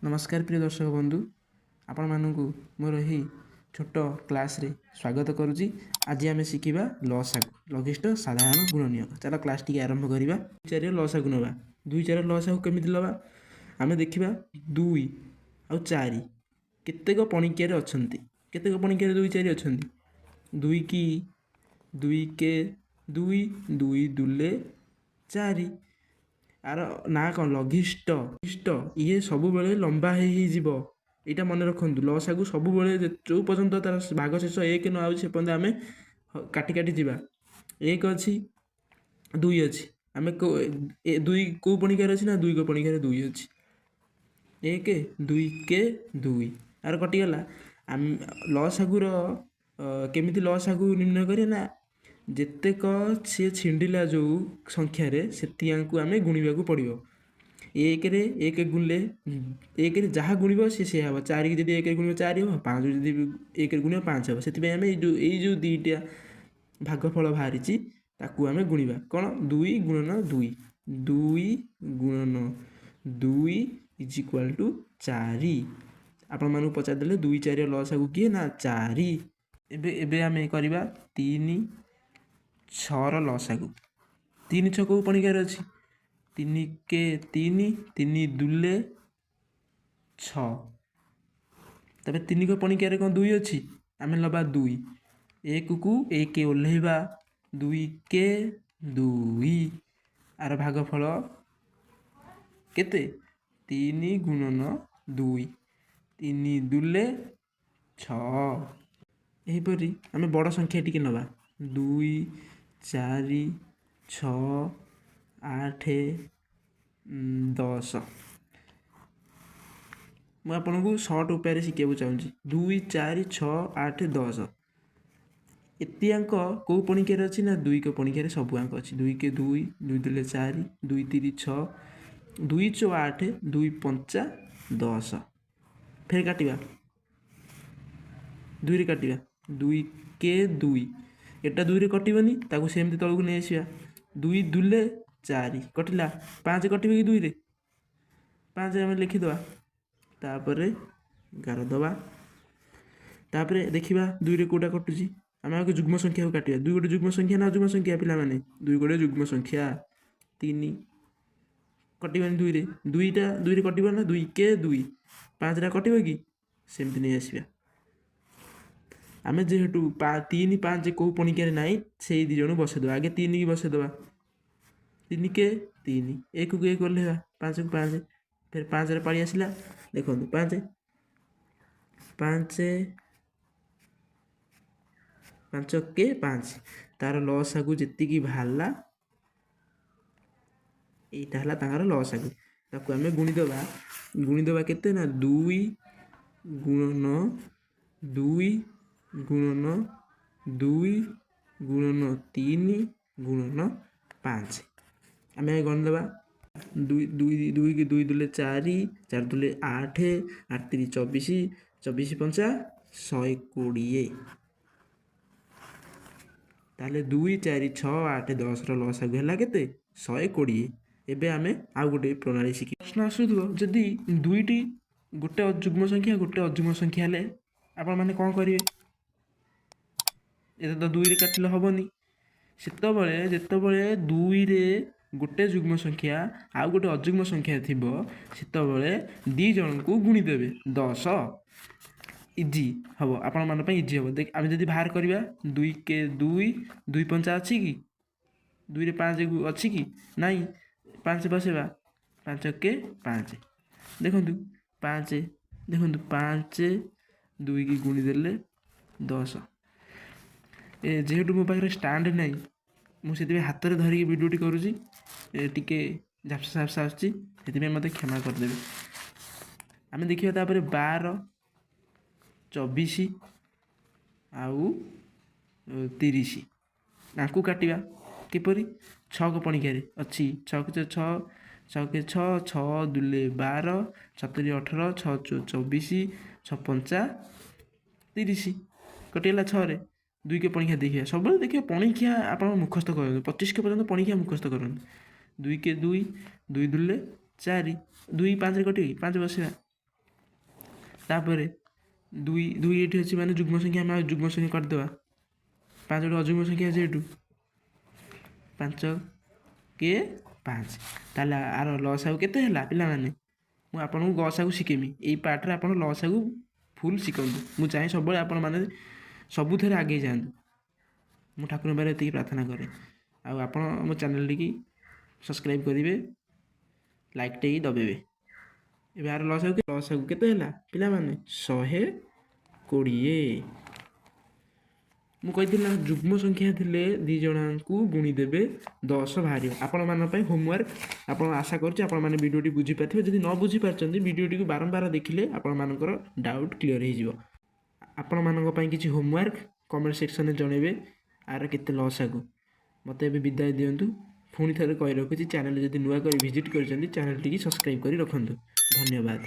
नमस्कार प्रिय दर्शक बंधु आपण मानू मोर ही छोट क्लास रे स्वागत करुच्ची। आज आम शिखा लसागु लघिष्ठ साधारण गुणनीयक। चलो क्लास टी आरंभ करवा। चार लसागु नवा दुई चार लसागु केमी लवा आम देखा दुई आउ चारि केतेक पणिकिया अच्छा केतेक पणिकिया दुई चारि अच्छा दुई की दुई के दुई दुई दुले चारि आर ना कौन लघिष्ठ ये सब बेले लंबा हो यहाँ मन रखु लसागु सब जो पर्यंत तार भाग शेष एक न आए पर्यंत आम काटी काटी जा एक अच्छी दुई अच्छी आम दुई कौ पणिकार अच्छी ना दुई को पणिकार दुई अच्छी एक दुई के दुई आर कटिगला आम लसागुर केमी लसागु निर्णय करें ना जेतेक सी छिंडिला जो संख्यार से आम गुणा पड़ो एक रे एक गुणले एक जहाँ गुणव सी हम चार की जब एक गुण चार हम पाँच जब एक गुण पाँच हम से जो दुईटा भागफल बाहरी ताकू आम गुणा कौन दुई गुणन दुई दुई गुणन दुई इज इक्वाल टू चारि। आपण मानू पचारदे दुई चार लसागु किए ना चारि। एबे आम करवा तीन छर लसागु तीन छ कौ पणिकार अच्छी तीन के तीन तीन दुले छ तबे तीन को पणिकार कौन दुई अच्छी आम लबा दुई एक को एक ओह्लैवा दुई के दुई आर भागफल केते तीन गुणन दुई तीन दुले छ। यहीपरि आम बड़ संख्या टी नवा दुई चारि छ आठ 10 मुझे आपन को सर्ट उपाय शिखा चाहूँगी दुई चारि छ आठ 10 एतियांक कौ पणिकार अच्छी ना दुई को पणिकार सब आंक अच्छी दुई के दुई दुई दुले चारि दुई तीन छ दुई चौ आठ दुई पंचा 10 फिर काटिबा दुई रे काटिबा दुई के दुई एटा दुई रे कटिबनी ताकू सेमती तलकू नहीं आसवा दुई दुले चारि कटिला पाँच कटिबे कि दुई रे पाँच आम लिखिदवा तापर गारदवा तापर देखा दुई रे कौटा कटुची आम आगे जुग्म संख्या को काटिया दुई गोटे जुग्म संख्या ना जुग्म संख्या पिला माने दुई गोटे जुग्म संख्या तीन कटिबनी दुई रे दुईटा दुई रे कटिब ना दुई के दुई पाँच टा कटिब कि सेमती नहीं आसवा आम जेहेतु तीन पाँच कौ पणिकार नाई से दी जन बसईदे आगे तीन की बसईदे तीन के तीन एक को एक ओह्लैवा पाँच को पाँच फिर पाँच पाड़ी आसला देखो पाँच पाँच पाँच के पाँच तार लसागु जी बाहरला यहाँ लसागु ताकू आम गुणीदे केते ना दुई गुणन दुई गुणन दुई गुणन तीन गुणन पाँच आम गणदेवा दुई दुई दुई की दुई दुले चारि चार दुले आठ आठ तीन 24 24 पंचा 120 ताले दुई चारि छ आठ 10 लसागु है केते 120। एबे आमे आउ गोटे प्रणाली शिखी प्रश्न आसुथो जदि दुईटी गोटे जुग्म संख्या गोटे अजुग्म संख्या हेले आपण माने कौन करेंगे ये तो दुई रे काटिले हेनी से जिते दुई रे गोटे जुग्म संख्या आउ गोटे अजुग्म संख्या थी से दी जन को गुणीदेवे 10 इजी हम आपण मान इजी हम देख आम जब बाहर करवा दुई के दुई दुई पंचा अच्छी कि दुई रे पाँच अच्छी कि नाई पाँच बसेवा पाँच के पाँच देखु पाँच देखु पाँच दुई की गुणीदेले 10 जेहेतु मो पाखे स्टाण्ड ना मुझे हाथ में धरिकी भिडियोटी करुँची टी झापसा झापसा आसुँच मत क्षमा करदे। आम देखा 12 24 आउ 30 आपको काटिया किपरि 6 को पणिकार अच्छी 6 के 6 के 6 दुले 12 7 18 6 24 6 पंचा 30 कटिगला 6 रे दुई के पणिखा देखिए सब देखिए पणिखिया आप मुखस्त कर 25 के पर्यटन पणिखिया मुखस्त कर दुई के दुई दुई दुले चारि दुई 5 रे कटे 5 बसवा ତାପରେ ଦୁଇ ଦୁଇ ଏଠି ଅଛି ମାନେ ଯୁଗ୍ମ ସଂଖ୍ୟା, ଆମେ ଯୁଗ୍ମ ସଂଖ୍ୟା କରିଦେବା। 5ଟି ଅଯୁଗ୍ମ ସଂଖ୍ୟା ଅଛି ଏଠୁ 5 କିଏ 5। ତାହେଲେ ଆର ଲସାଗୁ କେତେ ହେଲା ପିଲାମାନେ? ମୁଁ ଆପଣଙ୍କୁ ଗସାଗୁ ଶିଖେଇମି। ଏଇ ପାର୍ଟରେ ଆପଣ ଲସାଗୁ ଫୁଲ୍ ଶିଖନ୍ତୁ। ମୁଁ ଚାହେଁ ସବୁବେଳେ ଆପଣମାନେ ସବୁଥିରେ ଆଗେଇ ଯାଆନ୍ତୁ। ମୁଁ ଠାକୁରଙ୍କ ପାଖରେ ଏତିକି ପ୍ରାର୍ଥନା କରେ। ଆଉ ଆପଣ ମୋ ଚ୍ୟାନେଲଟିକି ସବସ୍କ୍ରାଇବ୍ କରିବେ, ଲାଇକ୍ଟେ ଦବେଇବେ। ଏବେ ଆର ଲସାଗୁ କେତେ ହେଲା ପିଲାମାନେ? 120। ମୁଁ କହିଥିଲି ନା ଯୁଗ୍ମ ସଂଖ୍ୟା ଥିଲେ ଦୁଇ ଜଣଙ୍କୁ ଗୁଣି ଦେବେ 10 ବାହାରିବ। ଆପଣମାନଙ୍କ ପାଇଁ ହୋମୱାର୍କ। ଆପଣ ଆଶା କରୁଛି ଆପଣମାନେ ଭିଡ଼ିଓଟି ବୁଝିପାରିଥିବେ। ଯଦି ନ ବୁଝିପାରିଛନ୍ତି ଭିଡ଼ିଓଟିକୁ ବାରମ୍ବାର ଦେଖିଲେ ଆପଣମାନଙ୍କର ଡାଉଟ୍ କ୍ଲିଅର୍ ହେଇଯିବ। ଆପଣମାନଙ୍କ ପାଇଁ କିଛି ହୋମୱାର୍କ କମେଣ୍ଟ ସେକ୍ସନରେ ଜଣେଇବେ ଆର କେତେ ଲସାଗୁ। ମୋତେ ଏବେ ବିଦାୟ ଦିଅନ୍ତୁ। ପୁଣି ଥରେ କହି ରଖୁଛି, ଚ୍ୟାନେଲ ଯଦି ନୂଆ କରି ଭିଜିଟ୍ କରିଛନ୍ତି ଚ୍ୟାନେଲଟିକି ସବସ୍କ୍ରାଇବ୍ କରି ରଖନ୍ତୁ। ଧନ୍ୟବାଦ।